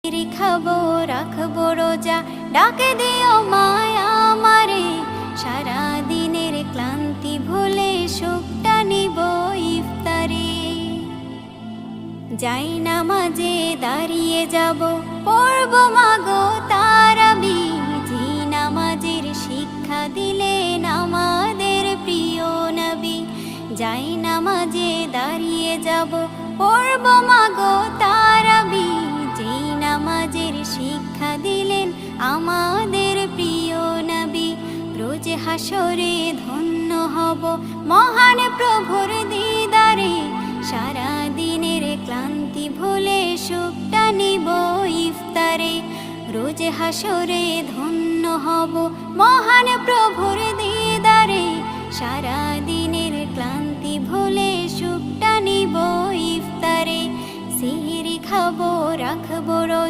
খাবো রাখবো রোজা, ডাকে দিও মায়া আমারে। সারা দিনের ক্লান্তি ভুলে সুখটা নিব ইফতারে। যাই নামাজে দাঁড়িয়ে যাব, পড়ব মাগো তারাবি। যে নামাজের শিক্ষা দিলেন আমাদের প্রিয় নবী। যাই নামাজে দাঁড়িয়ে যাব, পড়ব মাগো তারাবি। যে নামাজের শিক্ষা দিলেন আমাদের প্রিয় নবী। রোজ হাসরে ধন্য হব মহান প্রভুর দিদারে। সারা দিনের ক্লান্তি ভুলে সুখটা নিব ইফতারে। রোজ হাসরে ধন্য হব মহান প্রভুর দিদারে। সারা দিনের ক্লান্তি ভুলে সুখটা নিব ইফতারে। সিহরি খাবো রাখবো রোজা।